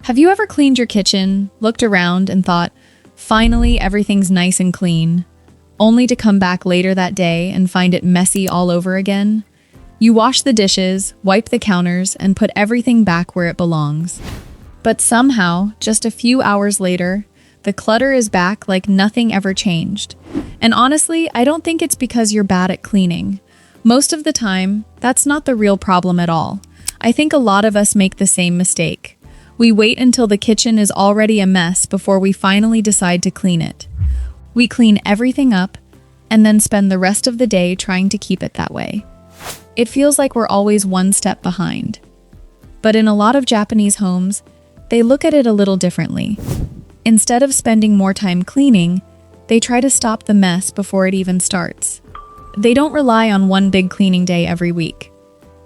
Have you ever cleaned your kitchen, looked around, and thought, finally everything's nice and clean, only to come back later that day and find it messy all over again? You wash the dishes, wipe the counters, and put everything back where it belongs. But somehow, just a few hours later, the clutter is back like nothing ever changed. And honestly, I don't think it's because you're bad at cleaning. Most of the time, that's not the real problem at all. I think a lot of us make the same mistake. We wait until the kitchen is already a mess before we finally decide to clean it. We clean everything up and then spend the rest of the day trying to keep it that way. It feels like we're always one step behind. But in a lot of Japanese homes, they look at it a little differently. Instead of spending more time cleaning, they try to stop the mess before it even starts. They don't rely on one big cleaning day every week.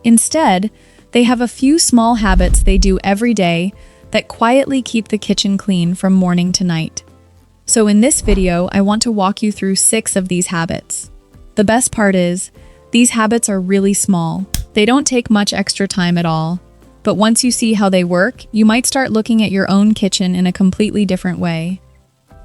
Instead, they have a few small habits they do every day that quietly keep the kitchen clean from morning to night. So in this video, I want to walk you through 6 of these habits. The best part is, these habits are really small. They don't take much extra time at all. But once you see how they work, you might start looking at your own kitchen in a completely different way.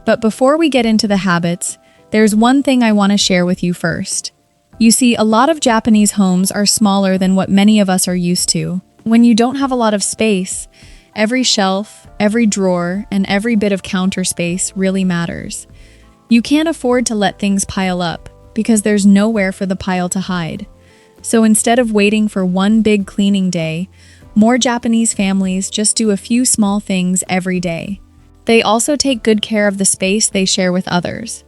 But before we get into the habits, there's one thing I want to share with you first. You see, a lot of Japanese homes are smaller than what many of us are used to. When you don't have a lot of space, every shelf, every drawer, and every bit of counter space really matters. You can't afford to let things pile up because there's nowhere for the pile to hide. So instead of waiting for one big cleaning day, more Japanese families just do a few small things every day. They also take good care of the space they share with others.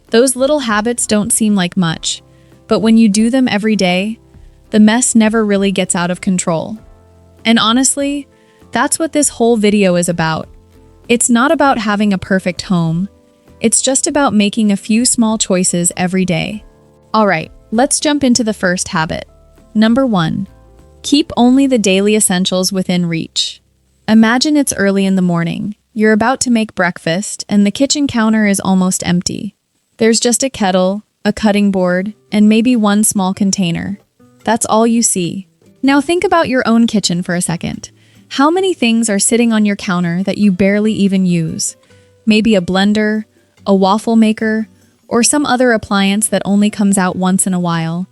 Those little habits don't seem like much, but when you do them every day, the mess never really gets out of control. And honestly, that's what this whole video is about. It's not about having a perfect home. It's just about making a few small choices every day. Alright, let's jump into the first habit. Number 1. Keep only the daily essentials within reach. Imagine it's early in the morning. You're about to make breakfast, and the kitchen counter is almost empty. There's just a kettle, a cutting board, and maybe one small container. That's all you see. Now think about your own kitchen for a second. How many things are sitting on your counter that you barely even use? Maybe a blender, a waffle maker, or some other appliance that only comes out once in a while.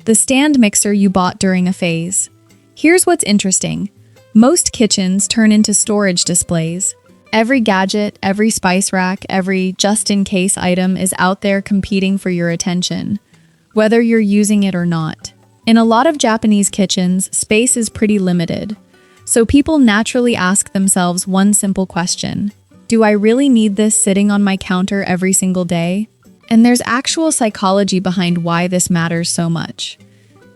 The stand mixer you bought during a phase. Here's what's interesting. Most kitchens turn into storage displays. Every gadget, every spice rack, every just-in-case item is out there competing for your attention, whether you're using it or not. In a lot of Japanese kitchens, space is pretty limited, so people naturally ask themselves one simple question: do I really need this sitting on my counter every single day? And there's actual psychology behind why this matters so much.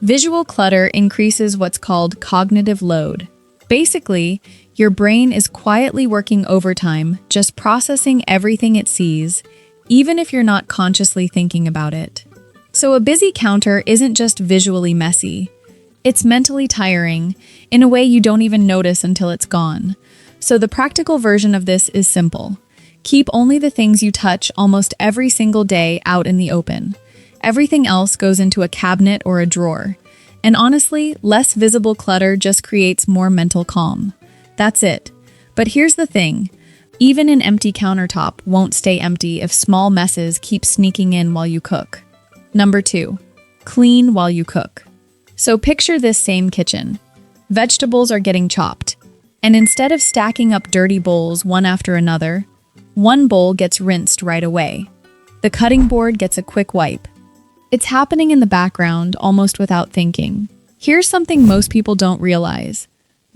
Visual clutter increases what's called cognitive load. Basically, your brain is quietly working overtime, just processing everything it sees, even if you're not consciously thinking about it. So a busy counter isn't just visually messy. It's mentally tiring, in a way you don't even notice until it's gone. So the practical version of this is simple. Keep only the things you touch almost every single day out in the open. Everything else goes into a cabinet or a drawer. And honestly, less visible clutter just creates more mental calm. That's it. But here's the thing. Even an empty countertop won't stay empty if small messes keep sneaking in while you cook. Number 2. Clean while you cook. So picture this same kitchen. Vegetables are getting chopped. And instead of stacking up dirty bowls one after another, one bowl gets rinsed right away. The cutting board gets a quick wipe. It's happening in the background, almost without thinking. Here's something most people don't realize.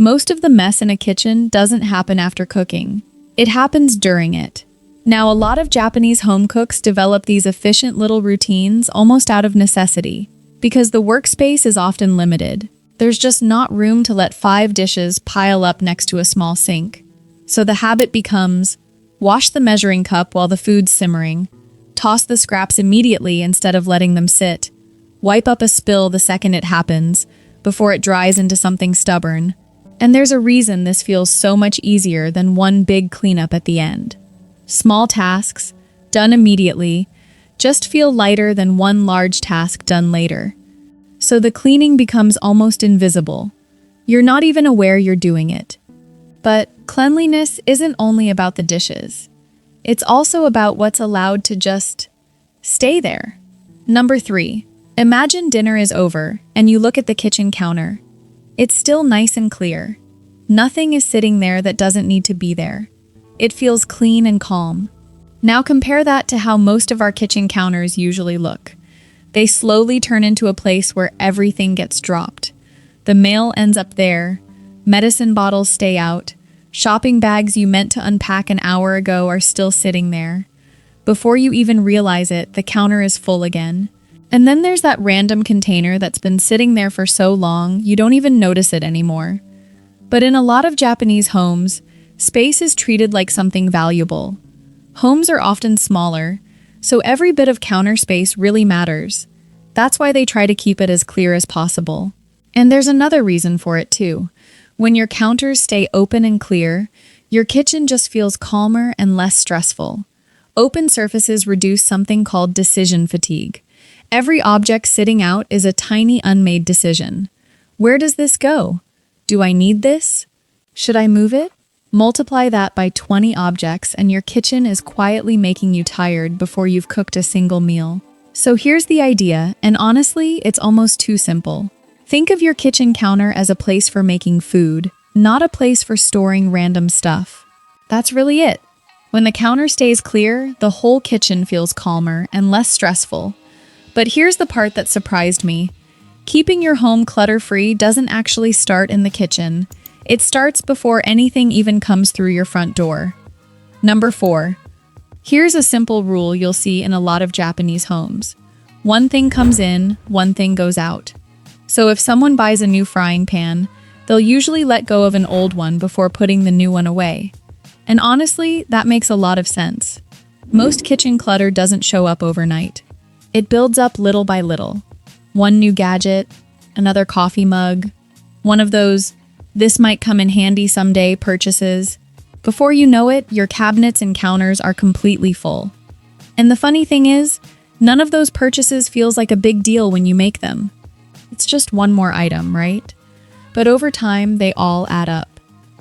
Most of the mess in a kitchen doesn't happen after cooking. It happens during it. Now, a lot of Japanese home cooks develop these efficient little routines almost out of necessity, because the workspace is often limited. There's just not room to let 5 dishes pile up next to a small sink. So the habit becomes, wash the measuring cup while the food's simmering, toss the scraps immediately instead of letting them sit, wipe up a spill the second it happens, before it dries into something stubborn. And there's a reason this feels so much easier than one big cleanup at the end. Small tasks, done immediately, just feel lighter than one large task done later. So the cleaning becomes almost invisible. You're not even aware you're doing it. But Cleanliness isn't only about the dishes. It's also about what's allowed to just stay there. Number 3. Imagine dinner is over and you look at the kitchen counter. It's still nice and clear. Nothing is sitting there that doesn't need to be there. It feels clean and calm. Now compare that to how most of our kitchen counters usually look. They slowly turn into a place where everything gets dropped. The mail ends up there, medicine bottles stay out, shopping bags you meant to unpack an hour ago are still sitting there. Before you even realize it, the counter is full again. And then there's that random container that's been sitting there for so long you don't even notice it anymore. But in a lot of Japanese homes, space is treated like something valuable. Homes are often smaller, so every bit of counter space really matters. That's why they try to keep it as clear as possible. And there's another reason for it too. When your counters stay open and clear, your kitchen just feels calmer and less stressful. Open surfaces reduce something called decision fatigue. Every object sitting out is a tiny unmade decision. Where does this go? Do I need this? Should I move it? Multiply that by 20 objects and your kitchen is quietly making you tired before you've cooked a single meal. So here's the idea, and honestly, it's almost too simple. Think of your kitchen counter as a place for making food, not a place for storing random stuff. That's really it. When the counter stays clear, the whole kitchen feels calmer and less stressful. But here's the part that surprised me. Keeping your home clutter-free doesn't actually start in the kitchen. It starts before anything even comes through your front door. Number 4. Here's a simple rule you'll see in a lot of Japanese homes. One thing comes in, one thing goes out. So if someone buys a new frying pan, they'll usually let go of an old one before putting the new one away. And honestly, that makes a lot of sense. Most kitchen clutter doesn't show up overnight. It builds up little by little. One new gadget, another coffee mug, one of those "this might come in handy someday" purchases. Before you know it, your cabinets and counters are completely full. And the funny thing is, none of those purchases feels like a big deal when you make them. It's just one more item, right? But over time, they all add up.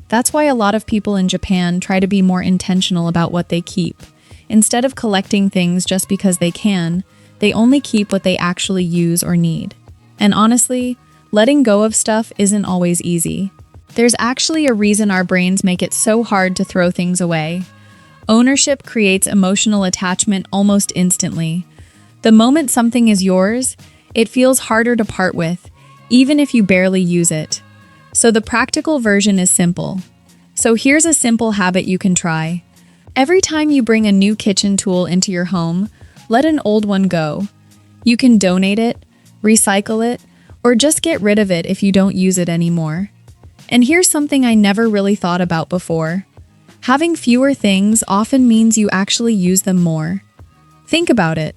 That's why a lot of people in Japan try to be more intentional about what they keep. Instead of collecting things just because they can, they only keep what they actually use or need. And honestly, letting go of stuff isn't always easy. There's actually a reason our brains make it so hard to throw things away. Ownership creates emotional attachment almost instantly. The moment something is yours, it feels harder to part with, even if you barely use it. So the practical version is simple. So here's a simple habit you can try. Every time you bring a new kitchen tool into your home, let an old one go. You can donate it, recycle it, or just get rid of it if you don't use it anymore. And here's something I never really thought about before. Having fewer things often means you actually use them more. Think about it.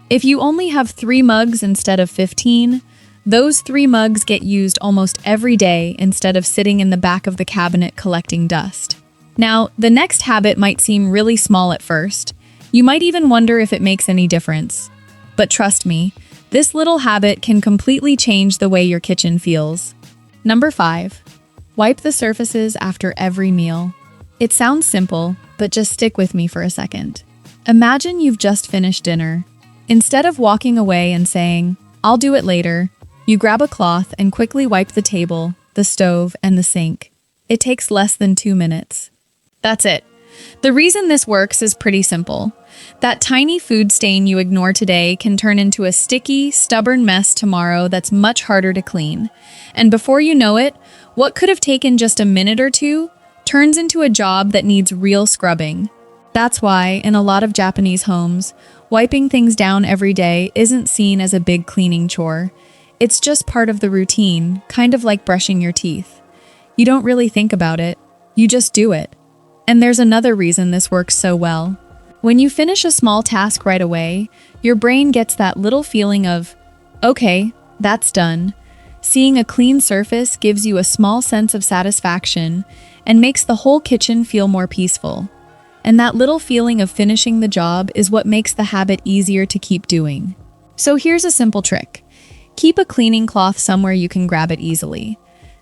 If you only have 3 mugs instead of 15, those 3 mugs get used almost every day instead of sitting in the back of the cabinet collecting dust. Now, the next habit might seem really small at first. You might even wonder if it makes any difference. But trust me, this little habit can completely change the way your kitchen feels. Number 5. Wipe the surfaces after every meal. It sounds simple, but just stick with me for a second. Imagine you've just finished dinner. Instead of walking away and saying, "I'll do it later," you grab a cloth and quickly wipe the table, the stove, and the sink. It takes less than 2 minutes. That's it. The reason this works is pretty simple. That tiny food stain you ignore today can turn into a sticky, stubborn mess tomorrow that's much harder to clean. And before you know it, what could have taken just a minute or two turns into a job that needs real scrubbing. That's why, in a lot of Japanese homes, wiping things down every day isn't seen as a big cleaning chore. It's just part of the routine, kind of like brushing your teeth. You don't really think about it, you just do it. And there's another reason this works so well. When you finish a small task right away, your brain gets that little feeling of, okay, that's done. Seeing a clean surface gives you a small sense of satisfaction and makes the whole kitchen feel more peaceful. And that little feeling of finishing the job is what makes the habit easier to keep doing. So here's a simple trick. Keep a cleaning cloth somewhere you can grab it easily.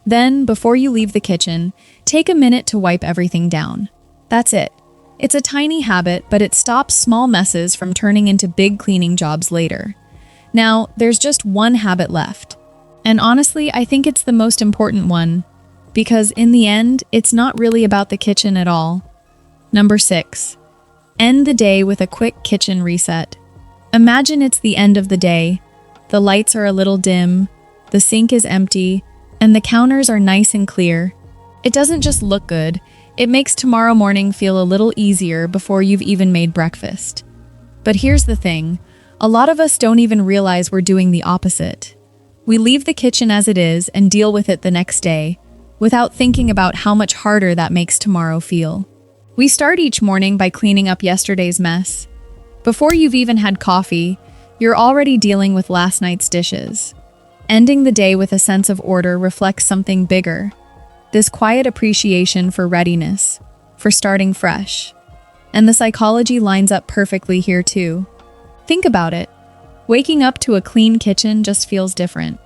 Then, before you leave the kitchen, take a minute to wipe everything down. That's it. It's a tiny habit, but it stops small messes from turning into big cleaning jobs later. Now, there's just one habit left. And honestly, I think it's the most important one, because in the end, it's not really about the kitchen at all. Number 6. End the day with a quick kitchen reset. Imagine it's the end of the day. The lights are a little dim, the sink is empty, and the counters are nice and clear. It doesn't just look good, it makes tomorrow morning feel a little easier before you've even made breakfast. But here's the thing, a lot of us don't even realize we're doing the opposite. We leave the kitchen as it is and deal with it the next day, without thinking about how much harder that makes tomorrow feel. We start each morning by cleaning up yesterday's mess. Before you've even had coffee, you're already dealing with last night's dishes. Ending the day with a sense of order reflects something bigger. This quiet appreciation for readiness, for starting fresh. And the psychology lines up perfectly here too. Think about it. Waking up to a clean kitchen just feels different.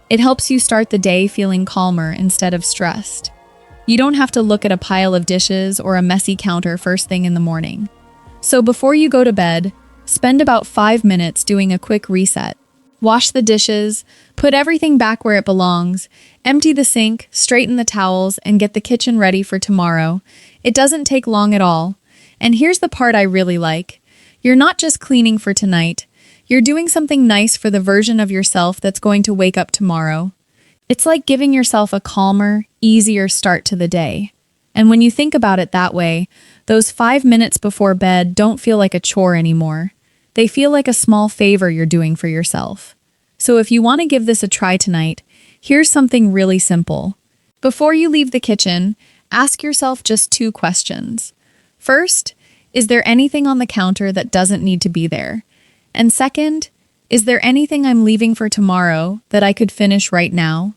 It helps you start the day feeling calmer instead of stressed. You don't have to look at a pile of dishes or a messy counter first thing in the morning. So before you go to bed, spend about 5 minutes doing a quick reset. Wash the dishes, put everything back where it belongs, empty the sink, straighten the towels, and get the kitchen ready for tomorrow. It doesn't take long at all. And here's the part I really like. You're not just cleaning for tonight. You're doing something nice for the version of yourself that's going to wake up tomorrow. It's like giving yourself a calmer, easier start to the day. And when you think about it that way, those 5 minutes before bed don't feel like a chore anymore. They feel like a small favor you're doing for yourself. So if you want to give this a try tonight, here's something really simple. Before you leave the kitchen, ask yourself just 2 questions. First, is there anything on the counter that doesn't need to be there? And second, is there anything I'm leaving for tomorrow that I could finish right now?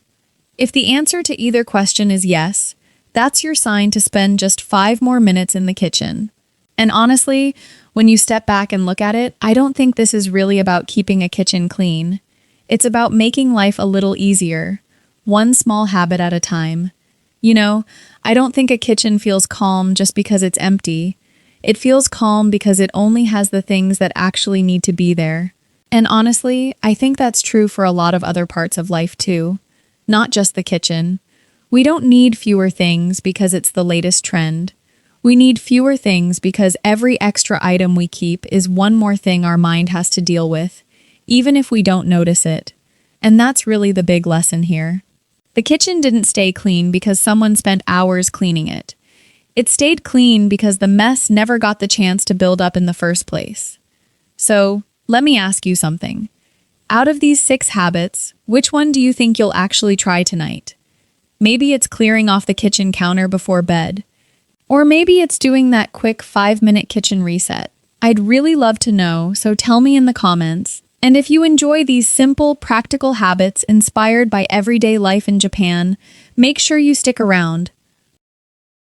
If the answer to either question is yes, that's your sign to spend just 5 more minutes in the kitchen. And honestly, when you step back and look at it, I don't think this is really about keeping a kitchen clean. It's about making life a little easier, one small habit at a time. You know, I don't think a kitchen feels calm just because it's empty. It feels calm because it only has the things that actually need to be there. And honestly, I think that's true for a lot of other parts of life too, not just the kitchen. We don't need fewer things because it's the latest trend. We need fewer things because every extra item we keep is one more thing our mind has to deal with, even if we don't notice it. And that's really the big lesson here. The kitchen didn't stay clean because someone spent hours cleaning it. It stayed clean because the mess never got the chance to build up in the first place. So, let me ask you something. Out of these 6 habits, which one do you think you'll actually try tonight? Maybe it's clearing off the kitchen counter before bed. Or maybe it's doing that quick 5-minute kitchen reset. I'd really love to know, so tell me in the comments. And if you enjoy these simple, practical habits inspired by everyday life in Japan, make sure you stick around.